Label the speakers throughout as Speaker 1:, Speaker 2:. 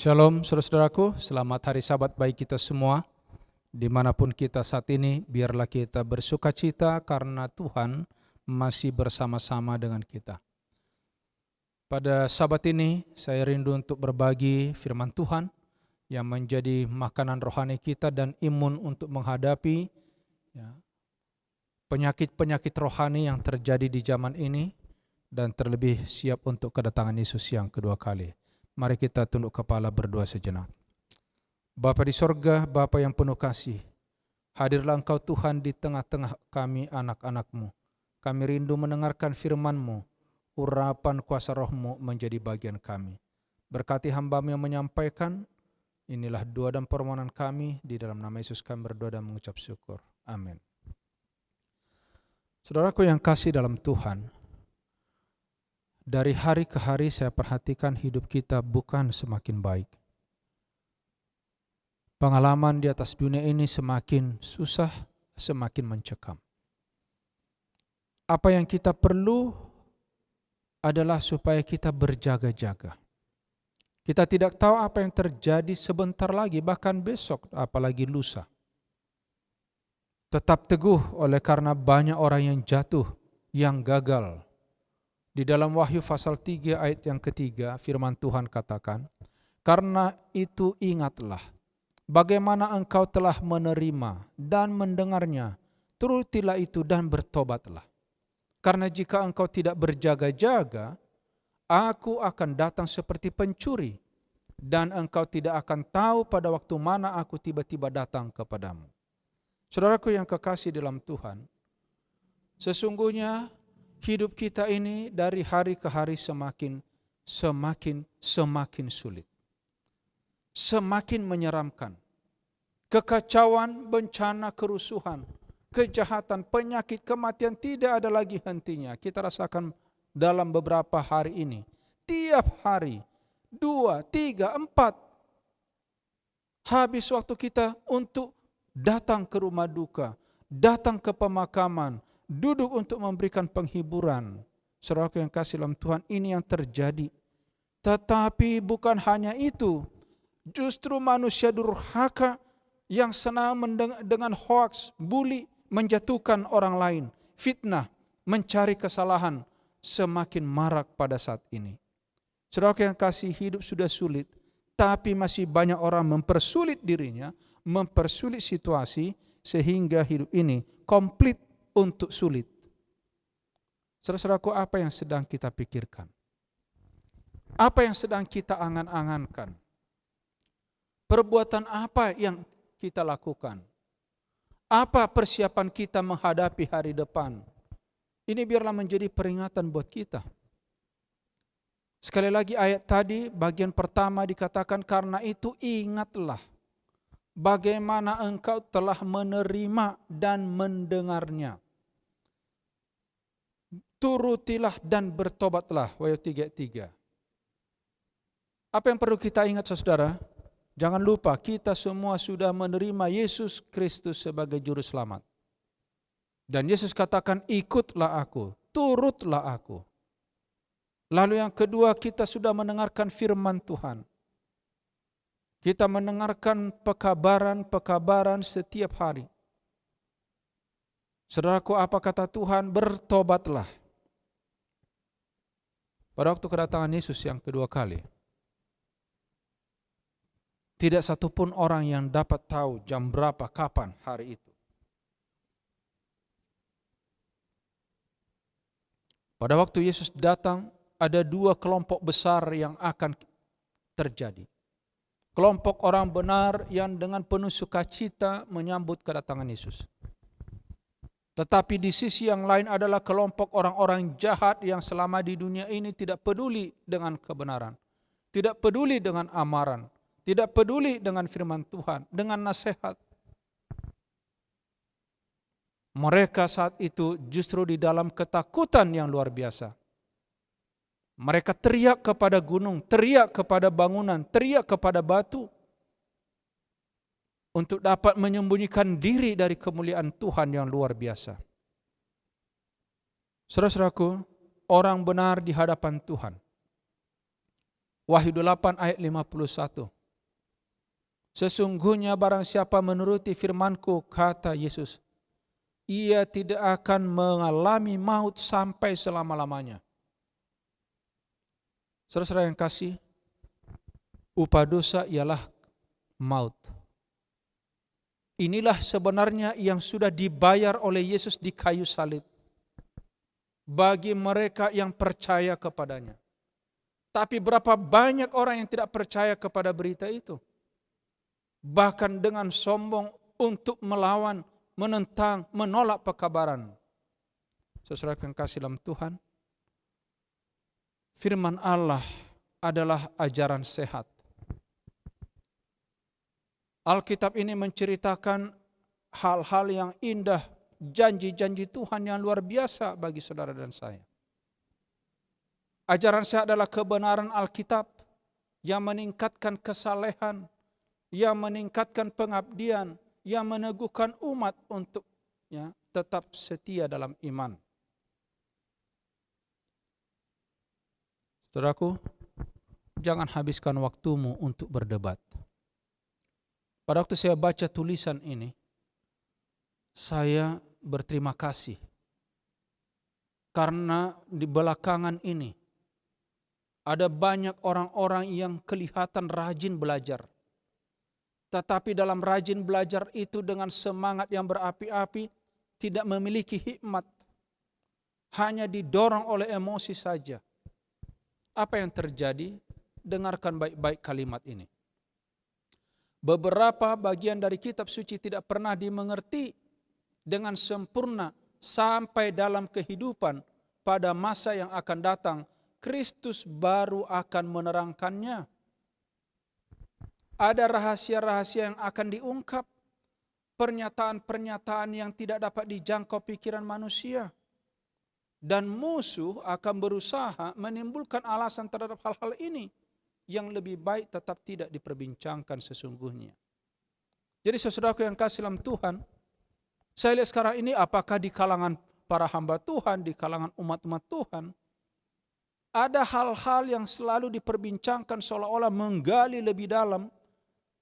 Speaker 1: Shalom saudara-saudaraku, selamat hari Sabat bagi kita semua. Dimanapun kita saat ini, biarlah kita bersuka cita karena Tuhan masih bersama-sama dengan kita. Pada Sabat ini, saya rindu untuk berbagi firman Tuhan yang menjadi makanan rohani kita dan imun untuk menghadapi penyakit-penyakit rohani yang terjadi di zaman ini dan terlebih siap untuk kedatangan Yesus yang kedua kali. Mari kita tunduk kepala berdoa sejenak. Bapa di sorga, Bapa yang penuh kasih, hadirlah Engkau Tuhan di tengah-tengah kami anak-anak-Mu. Kami rindu mendengarkan firman-Mu, urapan kuasa Roh-Mu menjadi bagian kami. Berkati hamba-Mu yang menyampaikan, inilah doa dan permohonan kami, di dalam nama Yesus kami berdoa dan mengucap syukur. Amin. Saudaraku yang kasih dalam Tuhan, dari hari ke hari saya perhatikan hidup kita bukan semakin baik. Pengalaman di atas dunia ini semakin susah, semakin mencekam. Apa yang kita perlu adalah supaya kita berjaga-jaga. Kita tidak tahu apa yang terjadi sebentar lagi, bahkan besok, apalagi lusa. Tetap teguh oleh karena banyak orang yang jatuh, yang gagal. Di dalam Wahyu pasal 3 ayat yang ketiga, firman Tuhan katakan, karena itu ingatlah, bagaimana engkau telah menerima dan mendengarnya, turutilah itu dan bertobatlah. Karena jika engkau tidak berjaga-jaga, aku akan datang seperti pencuri, dan engkau tidak akan tahu pada waktu mana aku tiba-tiba datang kepadamu. Saudaraku yang kekasih dalam Tuhan, sesungguhnya hidup kita ini dari hari ke hari semakin sulit. Semakin menyeramkan. Kekacauan, bencana, kerusuhan, kejahatan, penyakit, kematian tidak ada lagi hentinya. Kita rasakan dalam beberapa hari ini. Tiap hari, 2, 3, 4. Habis waktu kita untuk datang ke rumah duka, datang ke pemakaman, duduk untuk memberikan penghiburan. Saudaraku yang kasih dalam Tuhan, ini yang terjadi. Tetapi bukan hanya itu, justru manusia durhaka yang senang dengan hoaks, bully, menjatuhkan orang lain, fitnah, mencari kesalahan, semakin marak pada saat ini. Saudaraku yang kasih, hidup sudah sulit, tapi masih banyak orang mempersulit dirinya, mempersulit situasi, sehingga hidup ini komplit untuk sulit. Saudara-saudaraku, apa yang sedang kita pikirkan? Apa yang sedang kita angan-angankan? Perbuatan apa yang kita lakukan? Apa persiapan kita menghadapi hari depan? Ini biarlah menjadi peringatan buat kita. Sekali lagi ayat tadi, bagian pertama dikatakan, karena itu ingatlah bagaimana engkau telah menerima dan mendengarnya. Turutilah dan bertobatlah. Wahyu 3:3. Apa yang perlu kita ingat saudara? Jangan lupa kita semua sudah menerima Yesus Kristus sebagai juru selamat. Dan Yesus katakan, ikutlah aku, turutlah aku. Lalu yang kedua, kita sudah mendengarkan firman Tuhan. Kita mendengarkan pekabaran-pekabaran setiap hari. Saudaraku, apa kata Tuhan? Bertobatlah. Pada waktu kedatangan Yesus yang kedua kali, tidak satupun orang yang dapat tahu jam berapa, kapan hari itu. Pada waktu Yesus datang, ada 2 kelompok besar yang akan terjadi. Kelompok orang benar yang dengan penuh sukacita menyambut kedatangan Yesus. Tetapi di sisi yang lain adalah kelompok orang-orang jahat yang selama di dunia ini tidak peduli dengan kebenaran, tidak peduli dengan amaran, tidak peduli dengan firman Tuhan, dengan nasihat. Mereka saat itu justru di dalam ketakutan yang luar biasa. Mereka teriak kepada gunung, teriak kepada bangunan, teriak kepada batu, untuk dapat menyembunyikan diri dari kemuliaan Tuhan yang luar biasa. Saudara-saudaraku, orang benar di hadapan Tuhan Wahyu 8 ayat 51. Sesungguhnya barang siapa menuruti firman-Ku, kata Yesus, ia tidak akan mengalami maut sampai selama-lamanya. Saudara-saudara yang kasih, upah dosa ialah maut. Inilah sebenarnya yang sudah dibayar oleh Yesus di kayu salib bagi mereka yang percaya kepadanya. Tapi berapa banyak orang yang tidak percaya kepada berita itu? Bahkan dengan sombong untuk melawan, menentang, menolak pekabaran. Saudara yang kasih dalam Tuhan, firman Allah adalah ajaran sehat. Alkitab ini menceritakan hal-hal yang indah, janji-janji Tuhan yang luar biasa bagi saudara dan saya. Ajaran sehat adalah kebenaran Alkitab yang meningkatkan kesalehan, yang meningkatkan pengabdian, yang meneguhkan umat untuk tetap setia dalam iman. Saudaraku, jangan habiskan waktumu untuk berdebat. Pada waktu saya baca tulisan ini, saya berterima kasih karena di belakangan ini ada banyak orang-orang yang kelihatan rajin belajar. Tetapi dalam rajin belajar itu dengan semangat yang berapi-api, tidak memiliki hikmat, hanya didorong oleh emosi saja. Apa yang terjadi? Dengarkan baik-baik kalimat ini. Beberapa bagian dari kitab suci tidak pernah dimengerti dengan sempurna sampai dalam kehidupan pada masa yang akan datang. Kristus baru akan menerangkannya. Ada rahasia-rahasia yang akan diungkap, pernyataan-pernyataan yang tidak dapat dijangkau pikiran manusia. Dan musuh akan berusaha menimbulkan alasan terhadap hal-hal ini yang lebih baik tetap tidak diperbincangkan sesungguhnya. Jadi saudaraku yang kasih dalam Tuhan, saya lihat sekarang ini apakah di kalangan para hamba Tuhan, di kalangan umat-umat Tuhan, ada hal-hal yang selalu diperbincangkan seolah-olah menggali lebih dalam,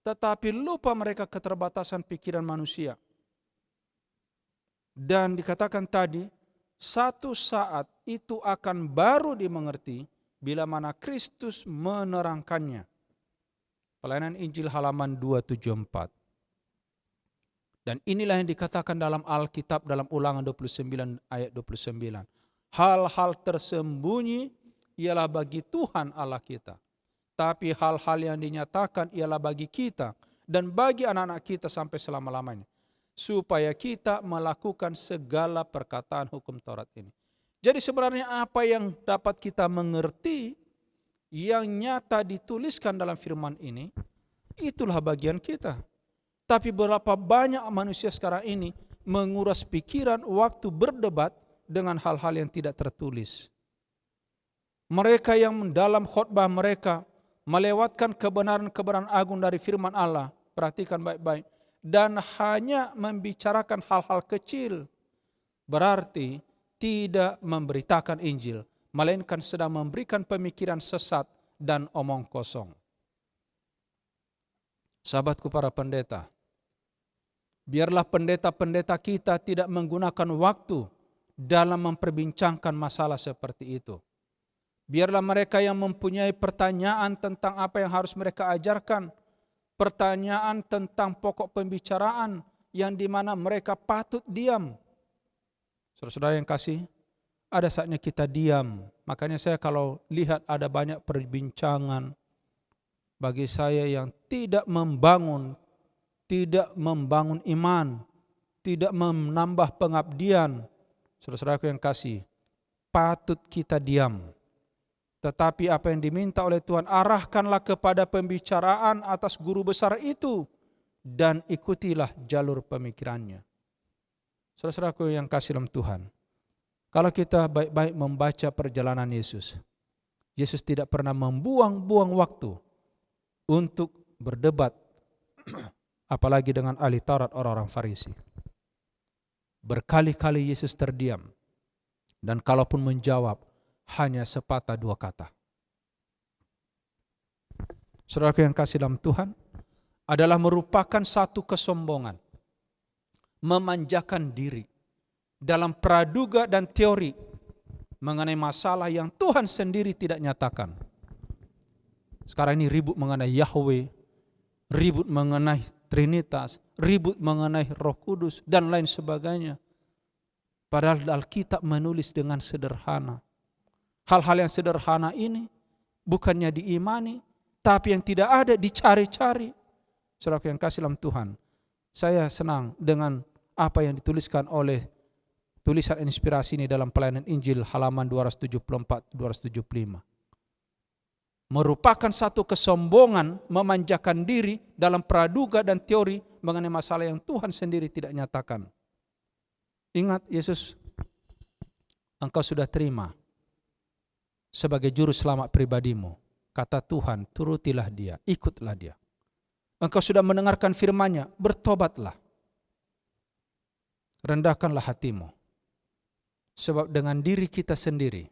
Speaker 1: tetapi lupa mereka keterbatasan pikiran manusia. Dan dikatakan tadi, satu saat itu akan baru dimengerti bila mana Kristus menerangkannya. Pelayanan Injil halaman 274. Dan inilah yang dikatakan dalam Alkitab dalam Ulangan 29 ayat 29. Hal-hal tersembunyi ialah bagi Tuhan Allah kita. Tapi hal-hal yang dinyatakan ialah bagi kita dan bagi anak-anak kita sampai selama-lamanya. Supaya kita melakukan segala perkataan hukum Taurat ini. Jadi sebenarnya apa yang dapat kita mengerti, yang nyata dituliskan dalam firman ini, itulah bagian kita. Tapi berapa banyak manusia sekarang ini menguras pikiran waktu berdebat dengan hal-hal yang tidak tertulis. Mereka yang dalam khotbah mereka melewatkan kebenaran-kebenaran agung dari firman Allah, perhatikan baik-baik, dan hanya membicarakan hal-hal kecil, berarti tidak memberitakan Injil, melainkan sedang memberikan pemikiran sesat dan omong kosong. Sahabatku para pendeta, biarlah pendeta-pendeta kita tidak menggunakan waktu dalam memperbincangkan masalah seperti itu. Biarlah mereka yang mempunyai pertanyaan tentang apa yang harus mereka ajarkan, pertanyaan tentang pokok pembicaraan yang dimana mereka patut diam. Saudara-saudara yang kasih, ada saatnya kita diam. Makanya saya kalau lihat ada banyak perbincangan bagi saya yang tidak membangun iman, tidak menambah pengabdian. Saudara-saudaraku yang kasih, patut kita diam. Tetapi apa yang diminta oleh Tuhan, arahkanlah kepada pembicaraan atas guru besar itu dan ikutilah jalur pemikirannya. Saudara-saudaraku yang kasih dalam Tuhan, kalau kita baik-baik membaca perjalanan Yesus, Yesus tidak pernah membuang-buang waktu untuk berdebat, apalagi dengan ahli Taurat orang-orang Farisi. Berkali-kali Yesus terdiam, dan kalaupun menjawab, hanya sepatah dua kata. Saudara yang kasih dalam Tuhan, adalah merupakan satu kesombongan, memanjakan diri dalam praduga dan teori mengenai masalah yang Tuhan sendiri tidak nyatakan. Sekarang ini ribut mengenai Yahweh, ribut mengenai Trinitas, ribut mengenai Roh Kudus, dan lain sebagainya. Padahal Alkitab menulis dengan sederhana. Hal-hal yang sederhana ini bukannya diimani, tapi yang tidak ada dicari-cari. Saudara yang kasih dalam Tuhan, saya senang dengan apa yang dituliskan oleh tulisan inspirasi ini dalam pelayanan Injil halaman 274-275. Merupakan satu kesombongan memanjakan diri dalam praduga dan teori mengenai masalah yang Tuhan sendiri tidak nyatakan. Ingat Yesus, engkau sudah terima sebagai juru selamat pribadimu. Kata Tuhan, turutilah dia, ikutlah dia. Engkau sudah mendengarkan firman-Nya, bertobatlah. Rendahkanlah hatimu. Sebab dengan diri kita sendiri,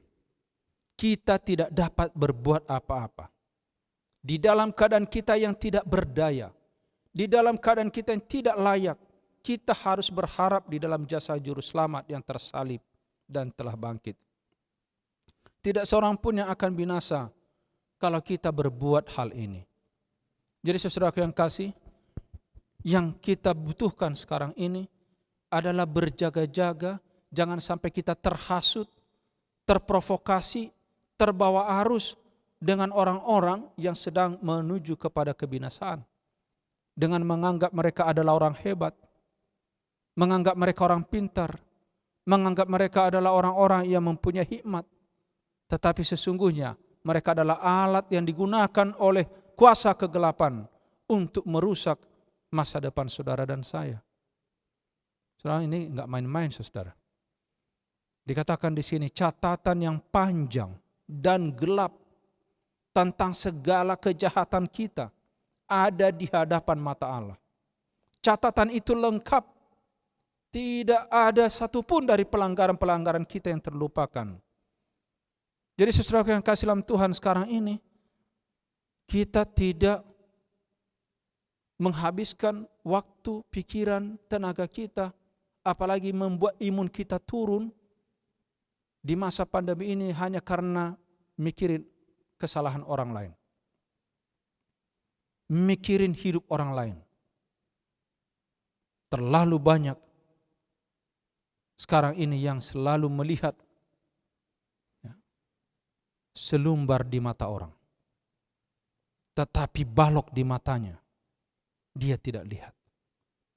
Speaker 1: kita tidak dapat berbuat apa-apa. Di dalam keadaan kita yang tidak berdaya, di dalam keadaan kita yang tidak layak, kita harus berharap di dalam jasa juru selamat yang tersalib dan telah bangkit. Tidak seorang pun yang akan binasa kalau kita berbuat hal ini. Jadi saudara yang kasih, yang kita butuhkan sekarang ini adalah berjaga-jaga, jangan sampai kita terhasut, terprovokasi, terbawa arus dengan orang-orang yang sedang menuju kepada kebinasaan. Dengan menganggap mereka adalah orang hebat, menganggap mereka orang pintar, menganggap mereka adalah orang-orang yang mempunyai hikmat. Tetapi sesungguhnya mereka adalah alat yang digunakan oleh kuasa kegelapan untuk merusak masa depan saudara dan saya. Saudara, ini enggak main-main saudara. Dikatakan di sini catatan yang panjang dan gelap tentang segala kejahatan kita ada di hadapan mata Allah. Catatan itu lengkap. Tidak ada satupun dari pelanggaran-pelanggaran kita yang terlupakan. Jadi saudara yang kasih dalam Tuhan sekarang ini, kita tidak menghabiskan waktu, pikiran, tenaga kita, apalagi membuat imun kita turun di masa pandemi ini hanya karena mikirin kesalahan orang lain. Mikirin hidup orang lain. Terlalu banyak sekarang ini yang selalu melihat selumbar di mata orang, tetapi balok di matanya dia tidak lihat.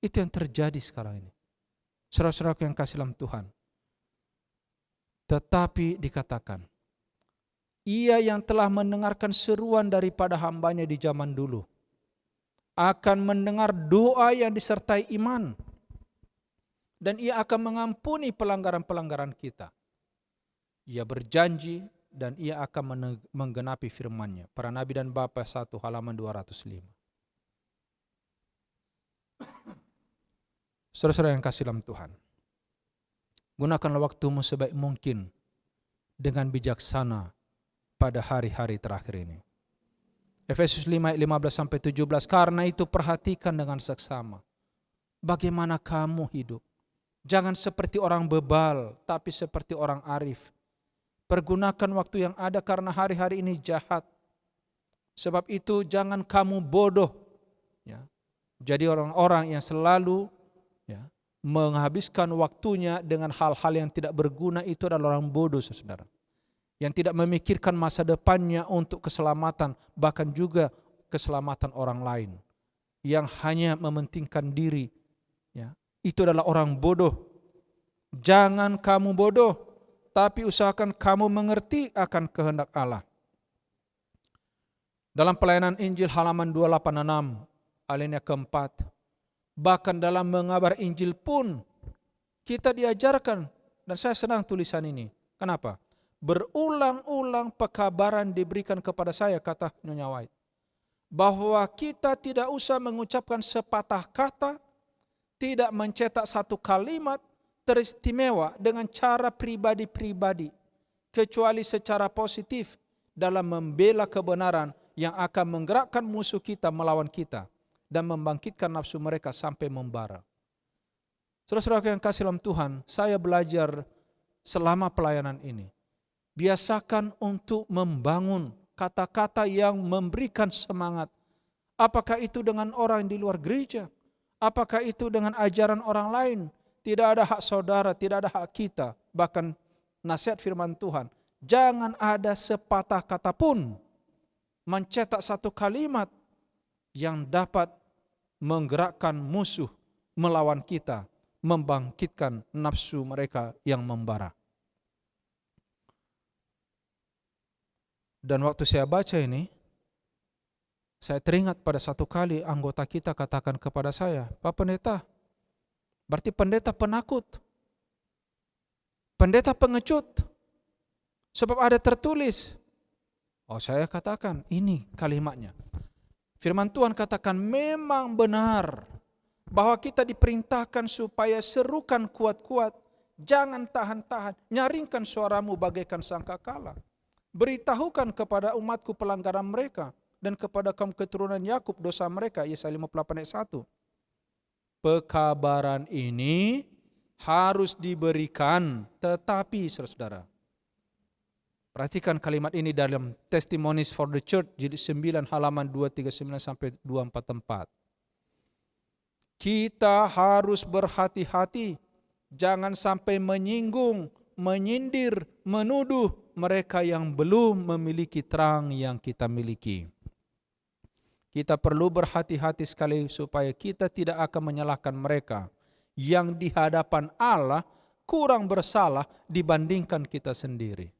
Speaker 1: Itu yang terjadi sekarang ini. Saudara-saudara yang kasih dalam Tuhan. Tetapi dikatakan, ia yang telah mendengarkan seruan daripada hambanya di zaman dulu, akan mendengar doa yang disertai iman, dan ia akan mengampuni pelanggaran-pelanggaran kita. Ia berjanji dan ia akan menggenapi firman-Nya. Para Nabi dan Bapa 1 halaman 205. Saudara-saudara yang kasih dalam Tuhan, gunakanlah waktumu sebaik mungkin dengan bijaksana pada hari-hari terakhir ini. Efesus 5 ayat 15-17, karena itu perhatikan dengan seksama bagaimana kamu hidup. Jangan seperti orang bebal, tapi seperti orang arif. Pergunakan waktu yang ada karena hari-hari ini jahat. Sebab itu jangan kamu bodoh. Ya. Jadi orang-orang yang selalu menghabiskan waktunya dengan hal-hal yang tidak berguna itu adalah orang bodoh, saudara. Yang tidak memikirkan masa depannya untuk keselamatan, bahkan juga keselamatan orang lain. Yang hanya mementingkan diri. Ya. Itu adalah orang bodoh. Jangan kamu bodoh, tapi usahakan kamu mengerti akan kehendak Allah. Dalam pelayanan Injil halaman 286, alinea keempat, bahkan dalam mengabar Injil pun kita diajarkan, dan saya senang tulisan ini. Kenapa? Berulang-ulang pekabaran diberikan kepada saya, kata Nyonya White, bahwa kita tidak usah mengucapkan sepatah kata, tidak mencetak satu kalimat teristimewa dengan cara pribadi-pribadi, kecuali secara positif dalam membela kebenaran yang akan menggerakkan musuh kita melawan kita dan membangkitkan nafsu mereka sampai membara. Saudara-saudara yang kasih dalam Tuhan, saya belajar selama pelayanan ini. Biasakan untuk membangun kata-kata yang memberikan semangat. Apakah itu dengan orang di luar gereja? Apakah itu dengan ajaran orang lain? Tidak ada hak saudara, tidak ada hak kita. Bahkan nasihat firman Tuhan, jangan ada sepatah kata pun mencetak satu kalimat yang dapat menggerakkan musuh melawan kita, membangkitkan nafsu mereka yang membara. Dan waktu saya baca ini, saya teringat pada satu kali anggota kita katakan kepada saya, Pak Pendeta, berarti pendeta penakut, pendeta pengecut, sebab ada tertulis. Oh, saya katakan, ini kalimatnya. Firman Tuhan katakan memang benar bahwa kita diperintahkan supaya serukan kuat-kuat, jangan tahan-tahan, nyaringkan suaramu bagaikan sangkakala. Beritahukan kepada umatku pelanggaran mereka dan kepada kaum keturunan Yakub dosa mereka. Yesaya 58 ayat 1. Pekabaran ini harus diberikan, tetapi saudara-saudara, perhatikan kalimat ini dalam Testimonies for the Church jilid 9 halaman 239 sampai 244. Kita harus berhati-hati, jangan sampai menyinggung, menyindir, menuduh mereka yang belum memiliki terang yang kita miliki. Kita perlu berhati-hati sekali supaya kita tidak akan menyalahkan mereka yang di hadapan Allah kurang bersalah dibandingkan kita sendiri.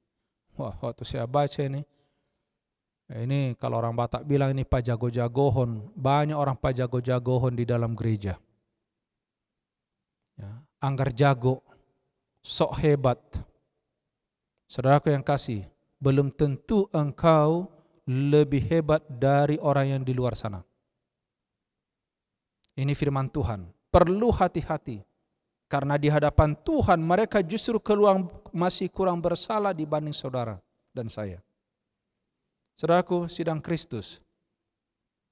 Speaker 1: Wah, waktu saya baca ini kalau orang Batak bilang ini pajago-jagohon, banyak orang pajago-jagohon di dalam gereja. Ya, anggar jago, sok hebat. Saudaraku yang kasih, belum tentu engkau lebih hebat dari orang yang di luar sana. Ini firman Tuhan. Perlu hati-hati. Karena di hadapan Tuhan mereka justru masih kurang bersalah dibanding saudara dan saya. Saudaraku, sidang Kristus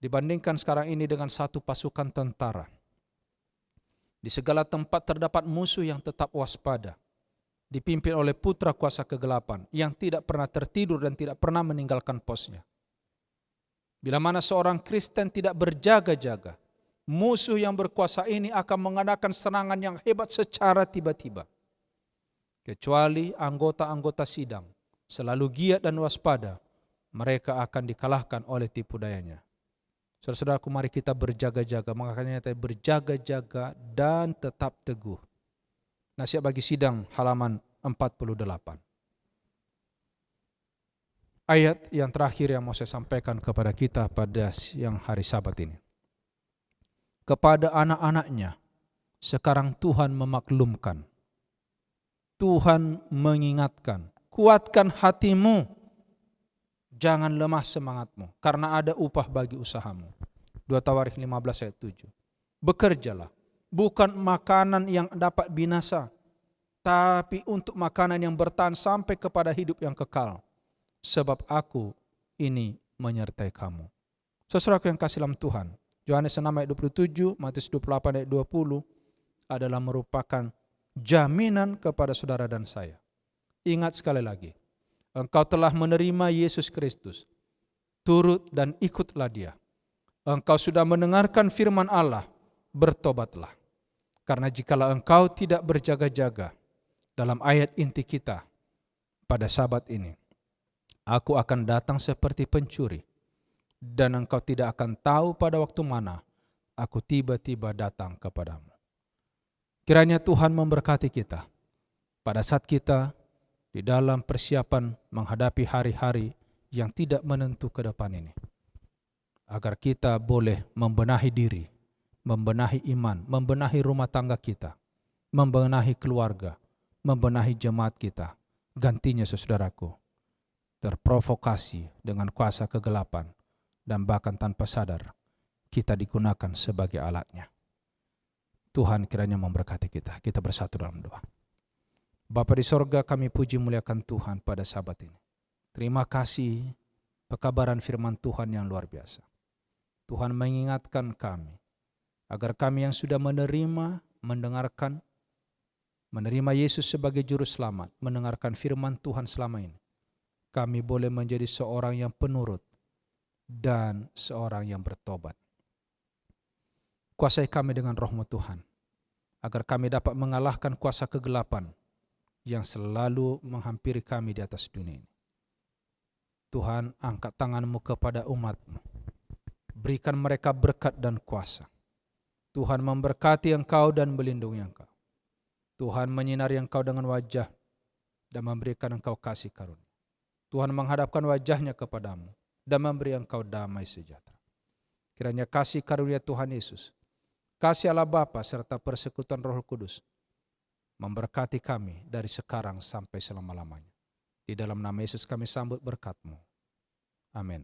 Speaker 1: dibandingkan sekarang ini dengan satu pasukan tentara. Di segala tempat terdapat musuh yang tetap waspada, dipimpin oleh putra kuasa kegelapan yang tidak pernah tertidur dan tidak pernah meninggalkan posnya. Bila mana seorang Kristen tidak berjaga-jaga, musuh yang berkuasa ini akan mengadakan serangan yang hebat secara tiba-tiba. Kecuali anggota-anggota sidang selalu giat dan waspada, mereka akan dikalahkan oleh tipu dayanya. Saudara-saudaraku, mari kita berjaga-jaga, makanya kita berjaga-jaga dan tetap teguh. Nasihat bagi sidang halaman 48. Ayat yang terakhir yang mau saya sampaikan kepada kita pada siang hari Sabat ini. Kepada anak-anaknya, sekarang Tuhan memaklumkan. Tuhan mengingatkan, kuatkan hatimu, jangan lemah semangatmu, karena ada upah bagi usahamu. 2 Tawarikh 15 ayat 7. Bekerjalah, bukan makanan yang dapat binasa, tapi untuk makanan yang bertahan sampai kepada hidup yang kekal. Sebab aku ini menyertai kamu. Saudaraku yang kasih dalam Tuhan, Yohanes 6 ayat 27, Matius 28 ayat 20 adalah merupakan jaminan kepada saudara dan saya. Ingat sekali lagi, engkau telah menerima Yesus Kristus, turut dan ikutlah Dia. Engkau sudah mendengarkan firman Allah, bertobatlah. Karena jikalau engkau tidak berjaga-jaga, dalam ayat inti kita pada Sabat ini, aku akan datang seperti pencuri, dan engkau tidak akan tahu pada waktu mana aku tiba-tiba datang kepadamu. Kiranya Tuhan memberkati kita pada saat kita di dalam persiapan menghadapi hari-hari yang tidak menentu ke depan ini. Agar kita boleh membenahi diri, membenahi iman, membenahi rumah tangga kita, membenahi keluarga, membenahi jemaat kita. Gantinya saudaraku, terprovokasi dengan kuasa kegelapan dan bahkan tanpa sadar kita digunakan sebagai alatnya. Tuhan kiranya memberkati kita. Kita bersatu dalam doa. Bapa di sorga, kami puji muliakan Tuhan pada Sabat ini. Terima kasih pekabaran firman Tuhan yang luar biasa. Tuhan mengingatkan kami, agar kami yang sudah mendengarkan, menerima Yesus sebagai Juru Selamat, mendengarkan firman Tuhan selama ini, kami boleh menjadi seorang yang penurut dan seorang yang bertobat. Kuasai kami dengan Roh-Mu Tuhan, agar kami dapat mengalahkan kuasa kegelapan yang selalu menghampiri kami di atas dunia ini. Tuhan, angkat tangan-Mu kepada umat-Mu. Berikan mereka berkat dan kuasa. Tuhan memberkati engkau dan melindungi engkau. Tuhan menyinari engkau dengan wajah dan memberikan engkau kasih karunia. Tuhan menghadapkan wajahnya kepadamu dan memberi engkau damai sejahtera. Kiranya kasih karunia Tuhan Yesus, kasih Allah Bapa serta persekutuan Roh Kudus memberkati kami dari sekarang sampai selama-lamanya. Di dalam nama Yesus kami sambut berkat-Mu. Amin.